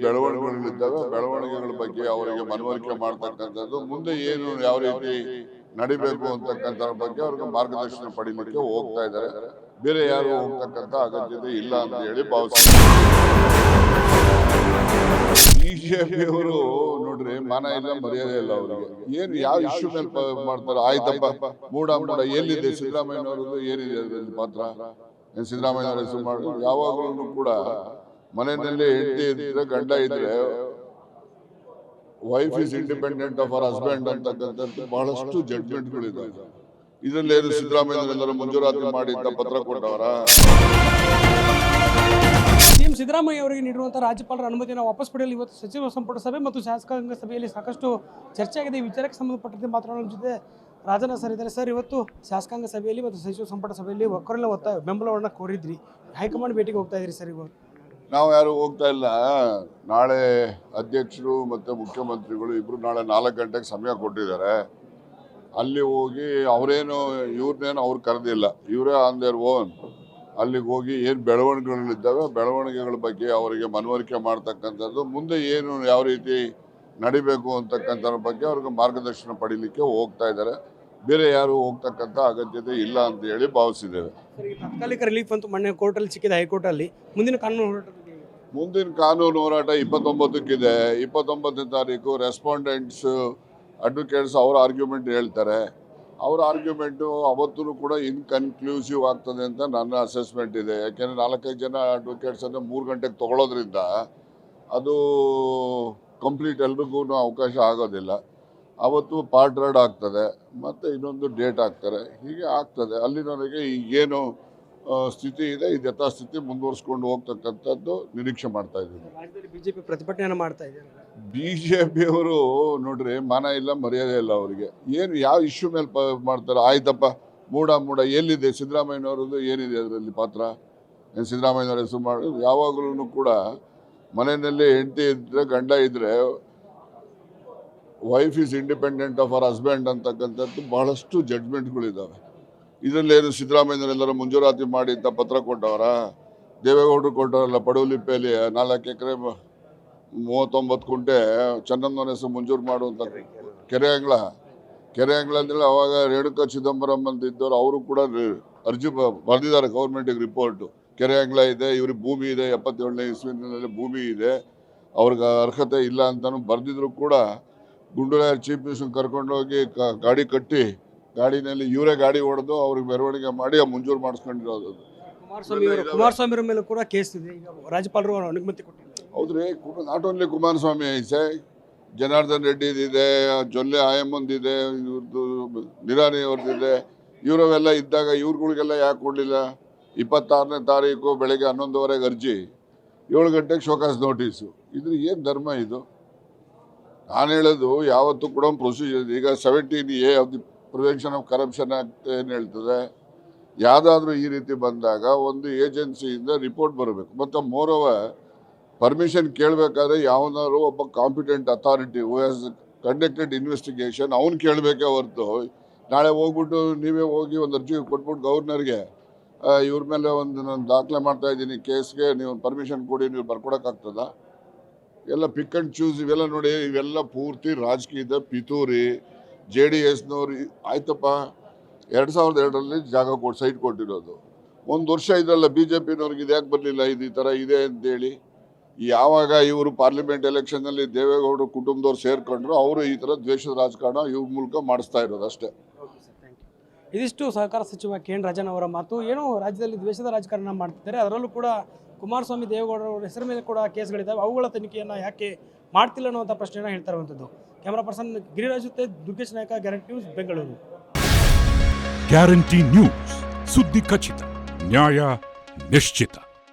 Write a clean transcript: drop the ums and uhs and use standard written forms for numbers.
ಬೆಳವಣಿಗೆಗಳಿದ್ದಾವೆ ಬೆಳವಣಿಗೆಗಳ ಬಗ್ಗೆ ಅವರಿಗೆ ಮನವರಿಕೆ ಮಾಡ್ತಕ್ಕಂಥದ್ದು, ಮುಂದೆ ಏನು ಯಾವ ರೀತಿ ನಡಿಬೇಕು ಅಂತಕ್ಕಂಥ ಬಗ್ಗೆ ಅವ್ರಿಗೆ ಮಾರ್ಗದರ್ಶನ ಪಡಿಲಿಕ್ಕೆ ಹೋಗ್ತಾ ಇದ್ದಾರೆ. ಬೇರೆ ಯಾರು ಹೋಗ್ತಕ್ಕಂಥ ಅಗತ್ಯತೆ ಇಲ್ಲ ಅಂತ ಹೇಳಿ ಭಾವಿಸ್ತಾರೆ. ಬಿಜೆಪಿಯವರು ನೋಡ್ರಿ, ಮಾನ ಇಲ್ಲ ಮರ್ಯಾದೆ ಇಲ್ಲ ಅವರಿಗೆ. ಏನ್ ಯಾವ ಇಶ್ಯೂ ಮೇಲೆ ಮಾಡ್ತಾರೆ? ಆಯ್ತಪ್ಪ, ಮೂಡ ಎಲ್ಲಿದೆ ಸಿದ್ದರಾಮಯ್ಯನವರದ್ದು? ಏನಿದೆ ಅದರಲ್ಲಿ ಪಾತ್ರ? ಸಿದ್ದರಾಮಯ್ಯನವರ ಹೆಸರು ಮಾಡಿ ಯಾವಾಗಲೂ ಕೂಡ ಮನೆಯಲ್ಲಿ ಹೆಂಡತಿ ಇದ್ರೆ, ಗಂಡ ಇದ್ರೆ wife is independent of our husband ಅಂತಕ್ಕಂಥದ್ದು ಬಹಳಷ್ಟು ಜಡ್ಜ್ಮೆಂಟ್ಗಳಿದ್ದಾವೆ. ಇದರಲ್ಲಿ ಏನು ಸಿದ್ದರಾಮಯ್ಯನವರೆಲ್ಲರೂ ಮಂಜೂರಾತಿ ಮಾಡಿ ಅಂತ ಪತ್ರ ಕೊಟ್ಟವರ? ಸಿಎಂ ಸಿದ್ದರಾಮಯ್ಯ ಅವರಿಗೆ ನೀಡಿರುವಂತಹ ರಾಜ್ಯಪಾಲರ ಅನುಮತಿಯನ್ನು ವಾಪಸ್ ಪಡೆಯಲು ಇವತ್ತು ಸಚಿವ ಸಂಪುಟ ಸಭೆ ಮತ್ತು ಶಾಸಕಾಂಗ ಸಭೆಯಲ್ಲಿ ಸಾಕಷ್ಟು ಚರ್ಚೆ ಆಗಿದೆ. ಈ ವಿಚಾರಕ್ಕೆ ಸಂಬಂಧಪಟ್ಟಂತೆ ಮಾತನಾಡೋಣ ಜೊತೆ ರಾಜಣ್ಣ ಸರ್ ಇದ್ದಾರೆ. ಸರ್, ಇವತ್ತು ಶಾಸಕಾಂಗ ಸಭೆಯಲ್ಲಿ ಮತ್ತು ಸಚಿವ ಸಂಪುಟ ಸಭೆಯಲ್ಲಿ ಒಕ್ಕರೆಲ್ಲ ಬೆಂಬಲವನ್ನು ಕೋರಿದ್ರಿ, ಹೈಕಮಾಂಡ್ ಭೇಟಿಗೆ ಹೋಗ್ತಾ ಇದ್ರಿ ಸರ್. ಇವತ್ತು ನಾವು ಯಾರು ಹೋಗ್ತಾ ಇಲ್ಲ. ನಾಳೆ ಅಧ್ಯಕ್ಷರು ಮತ್ತು ಮುಖ್ಯಮಂತ್ರಿಗಳು ಇಬ್ಬರು ನಾಳೆ 4 ಗಂಟೆಗೆ ಸಮಯ ಕೊಟ್ಟಿದ್ದಾರೆ. ಅಲ್ಲಿ ಹೋಗಿ ಅವರೇನು ಇವ್ರನ್ನೇನು ಅವ್ರು ಕರೆದಿಲ್ಲ, ಇವರೇ ಆನ್ ದೇರ್ ಓನ್ ಅಲ್ಲಿಗೆ ಹೋಗಿ ಏನು ಬೆಳವಣಿಗೆಗಳಿದ್ದಾವೆ ಬೆಳವಣಿಗೆಗಳ ಬಗ್ಗೆ ಅವರಿಗೆ ಮನವರಿಕೆ ಮಾಡ್ತಕ್ಕಂಥದ್ದು, ಮುಂದೆ ಏನು ಯಾವ ರೀತಿ ನಡಿಬೇಕು ಅಂತಕ್ಕಂಥ ಬಗ್ಗೆ ಅವ್ರಿಗೆ ಮಾರ್ಗದರ್ಶನ ಪಡಿಲಿಕ್ಕೆ ಹೋಗ್ತಾ ಇದ್ದಾರೆ. ಬೇರೆ ಯಾರು ಹೋಗ್ತಕ್ಕಂಥ ಅಗತ್ಯತೆ ಇಲ್ಲ ಅಂತ ಹೇಳಿ ಭಾವಿಸಿದ್ದೇವೆ. ತಾತ್ಕಾಲಿಕ ರಿಲೀಫ್ ಅಂತೂ ಮೊನ್ನೆ ಕೋರ್ಟಲ್ಲಿ ಸಿಕ್ಕಿದೆ, ಹೈಕೋರ್ಟಲ್ಲಿ. ಮುಂದಿನ ಕಾನೂನು ಹೋರಾಟ 29ಕ್ಕಿದೆ. 29ನೇ ತಾರೀಕು ರೆಸ್ಪಾಂಡೆಂಟ್ಸ್ ಅಡ್ವೊಕೇಟ್ಸ್ ಅವ್ರ ಆರ್ಗ್ಯುಮೆಂಟ್ ಹೇಳ್ತಾರೆ. ಅವ್ರ ಆರ್ಗ್ಯುಮೆಂಟು ಅವತ್ತೂ ಕೂಡ ಇನ್ಕನ್ಕ್ಲೂಸಿವ್ ಆಗ್ತದೆ ಅಂತ ನನ್ನ ಅಸೆಸ್ಮೆಂಟ್ ಇದೆ. ಯಾಕೆಂದರೆ 4-5 ಜನ ಅಡ್ವೊಕೇಟ್ಸನ್ನು 3 ಗಂಟೆಗೆ ತೊಗೊಳೋದ್ರಿಂದ ಅದು ಕಂಪ್ಲೀಟ್ ಎಲ್ರಿಗೂ ಅವಕಾಶ ಆಗೋದಿಲ್ಲ. ಅವತ್ತು ಪಾರ್ಟ್ 2 ಆಗ್ತದೆ, ಮತ್ತು ಇನ್ನೊಂದು ಡೇಟ್ ಆಗ್ತಾರೆ, ಹೀಗೆ ಆಗ್ತದೆ. ಅಲ್ಲಿನವರೆಗೆ ಈಗೇನು ಸ್ಥಿತಿ ಇದೆ ಇದು ಯಥಾಸ್ಥಿತಿ ಮುಂದುವರಿಸ್ಕೊಂಡು ಹೋಗ್ತಕ್ಕಂಥದ್ದು ನಿರೀಕ್ಷೆ ಮಾಡ್ತಾ ಇದ್ದೀನಿ. ಬಿಜೆಪಿ ಪ್ರತಿಭಟನೆ ಮಾಡ್ತಾ ಇದೆ. ಬಿಜೆಪಿಯವರು ನೋಡ್ರಿ, ಮಾನ ಇಲ್ಲ ಮರ್ಯಾದೆ ಇಲ್ಲ ಅವರಿಗೆ. ಏನು ಯಾವ ಇಶ್ಯೂ ಮೇಲೆ ಮಾಡ್ತಾರೆ? ಆಯ್ತಪ್ಪ, ಮೂಡ ಎಲ್ಲಿದೆ ಸಿದ್ದರಾಮಯ್ಯನವರದ್ದು? ಏನಿದೆ ಅದರಲ್ಲಿ ಪಾತ್ರ? ಸಿದ್ದರಾಮಯ್ಯನವರ ಹೆಸರು ಮಾಡಿ ಯಾವಾಗಲೂ ಕೂಡ ಮನೆಯಲ್ಲಿ ಹೆಂಡತಿ ಇದ್ರೆ, ಗಂಡ ಇದ್ರೆ wife is independent of our husband ಅಂತಕ್ಕಂಥದ್ದು ಬಹಳಷ್ಟು ಜಡ್ಜ್ಮೆಂಟ್ಗಳಿದ್ದಾವೆ. ಇದರಲ್ಲಿ ಏನು ಸಿದ್ದರಾಮಯ್ಯನವರೆಲ್ಲರೂ ಮಂಜೂರಾತಿ ಮಾಡಿ ಅಂತ ಪತ್ರ ಕೊಟ್ಟವರ? ದೇವೇಗೌಡರು ಕೊಟ್ಟವರಲ್ಲ, ಪಡುವಲಿಪ್ಪೆಯಲ್ಲಿ 4 ಎಕರೆ 39 ಕುಂಟೆ ಚೆನ್ನಮ್ಮನ ಹೆಸರು ಮಂಜೂರು ಮಾಡುವಂಥ ಕೆರೆ ಅಂಗ್ಲ ಅಂದರೆ ಅವಾಗ ರೇಣುಕಾ ಚಿದಂಬರಂ ಅಂತ ಇದ್ದವರು, ಅವರು ಕೂಡ ಅರ್ಜಿ ಬರೆದಿದ್ದಾರೆ ಗೌರ್ಮೆಂಟಿಗೆ ರಿಪೋರ್ಟು. ಕೆರೆ ಅಂಗ್ಲ ಇದೆ, ಇವ್ರಿಗೆ ಭೂಮಿ ಇದೆ, 77ನೇ ಇಸ್ವಿನಲ್ಲಿ ಭೂಮಿ ಇದೆ, ಅವ್ರಿಗೆ ಅರ್ಹತೆ ಇಲ್ಲ ಅಂತಲೂ ಬರೆದಿದ್ರು ಕೂಡ ಗುಂಡೂರಾವ್ ಚೀಫ್ ಮಿನಿಸ್ಟರ್ ಕರ್ಕೊಂಡೋಗಿ ಗಾಡಿ ಕಟ್ಟಿ, ಗಾಡಿನಲ್ಲಿ ಇವರೇ ಗಾಡಿ ಹೊಡೆದು ಅವ್ರಿಗೆ ಮೆರವಣಿಗೆ ಮಾಡಿ ಮಂಜೂರು ಮಾಡಿಸ್ಕೊಂಡಿರೋದು. ಕುಮಾರಸ್ವಾಮಿ ಮೇಲೆ ಕೂಡ ಕೇಸ್ ಇದೆ, ಈಗ ರಾಜ್ಯಪಾಲರು ಅನುಮತಿ ಕೊಟ್ಟಿದ್ದಾರೆ. ಹೌದ್ರಿ, ನಾಟ್ ಓನ್ಲಿ ಕುಮಾರಸ್ವಾಮಿ ಐಸೆ, ಜನಾರ್ದನ್ ರೆಡ್ಡಿದಿದೆ, ಜೊಲ್ಲೆ ಆಯಮ್ಮಂದಿದೆ, ಇವ್ರದ್ದು ನಿರಾನಿ ಅವ್ರದ್ದಿದೆ. ಇವರವೆಲ್ಲ ಇದ್ದಾಗ ಇವ್ರುಗಳಿಗೆಲ್ಲ ಯಾಕೆ ಕೊಡಲಿಲ್ಲ? 26ನೇ ತಾರೀಕು ಬೆಳಗ್ಗೆ 11:15 ಅರ್ಜಿ, 7 ಗಂಟೆಗೆ ಶೋಕಾಸ್ ನೋಟಿಸು. ಇದ್ರ ಏನು ಧರ್ಮ ಇದು? ನಾನು ಹೇಳೋದು ಯಾವತ್ತೂ ಕೂಡ ಪ್ರೊಸೀಜರ್. ಈಗ 17A of the prevention of corruption act ಏನು ಹೇಳ್ತದೆ? ಯಾವುದಾದ್ರೂ ಈ ರೀತಿ ಬಂದಾಗ ಒಂದು ಏಜೆನ್ಸಿಯಿಂದ ರಿಪೋರ್ಟ್ ಬರಬೇಕು. ಮತ್ತು ಮೋರೋವರ್ ಪರ್ಮಿಷನ್ ಕೇಳಬೇಕಾದ್ರೆ ಯಾವನಾದ್ರು ಒಬ್ಬ competent authority who has conducted investigation ಅವ್ನು ಕೇಳಬೇಕೇ ಹೊರತು, ನಾಳೆ ಹೋಗ್ಬಿಟ್ಟು ನೀವೇ ಹೋಗಿ ಒಂದು ಅರ್ಜಿ ಕೊಟ್ಬಿಟ್ಟು ಗವರ್ನರ್ಗೆ ಇವ್ರ ಮೇಲೆ ಒಂದು ನಾನು ದಾಖಲೆ ಮಾಡ್ತಾ ಇದ್ದೀನಿ ಕೇಸ್ಗೆ, ನೀವು ಪರ್ಮಿಷನ್ ಕೊಡಿ, ನೀವು ಬರ್ಕೊಡೋಕ್ಕಾಗ್ತದ? ಎಲ್ಲ ಪಿಕ್ ಆ್ಯಂಡ್ ಚೂಸ್ ಇವೆಲ್ಲ ನೋಡಿ, ಇವೆಲ್ಲ ಪೂರ್ತಿ ರಾಜಕೀಯದ ಪಿತೂರಿ. JDSನವ್ರು ಆಯ್ತಪ್ಪ, 2002ರಲ್ಲಿ ಜಾಗ ಸೈಟ್ ಕೊಟ್ಟಿರೋದು, 1 ವರ್ಷ ಇದರಲ್ಲ BJPನವ್ರಿಗೆ ಇದು ಯಾಕೆ ಬರಲಿಲ್ಲ? ಇದು ಈ ಥರ ಇದೆ ಅಂತೇಳಿ ಯಾವಾಗ ಇವರು ಪಾರ್ಲಿಮೆಂಟ್ ಎಲೆಕ್ಷನ್ನಲ್ಲಿ ದೇವೇಗೌಡರು ಕುಟುಂಬದವ್ರು ಸೇರ್ಕೊಂಡ್ರು, ಅವರು ಈ ಥರ ದ್ವೇಷದ ರಾಜಕಾರಣ ಇವ್ರ ಮೂಲಕ ಮಾಡಿಸ್ತಾ ಇರೋದು ಅಷ್ಟೇ. ಇದಿಷ್ಟು ಸಹಕಾರ ಸಚಿವ KN ರಾಜಣ್ಣ ಅವರ ಮಾತು. ಏನೋ ರಾಜ್ಯದಲ್ಲಿ ದ್ವೇಷದ ರಾಜಕಾರಣ ಮಾಡ್ತಿದ್ದಾರೆ, ಅದರಲ್ಲೂ ಕೂಡ ಕುಮಾರಸ್ವಾಮಿ ದೇವೇಗೌಡರ ಹೆಸರು ಮೇಲೆ ಕೂಡ ಕೇಸ್ಗಳಿದ್ದಾವೆ, ಅವುಗಳ ತನಿಖೆಯನ್ನು ಯಾಕೆ ಮಾಡ್ತಿಲ್ಲ ಅನ್ನುವಂಥ ಪ್ರಶ್ನೆಯನ್ನು ಹೇಳ್ತಾ ಇರುವಂಥದ್ದು. ಕ್ಯಾಮರಾ ಪರ್ಸನ್ ಗಿರಿರಾಜ್ ಜೊತೆ ದುರ್ಗೇಶ್ ನಾಯಕ, guarantee news, Bengaluru. Guarantee news, ಸುದ್ದಿ ಖಚಿತ, ನ್ಯಾಯ ನಿಶ್ಚಿತ.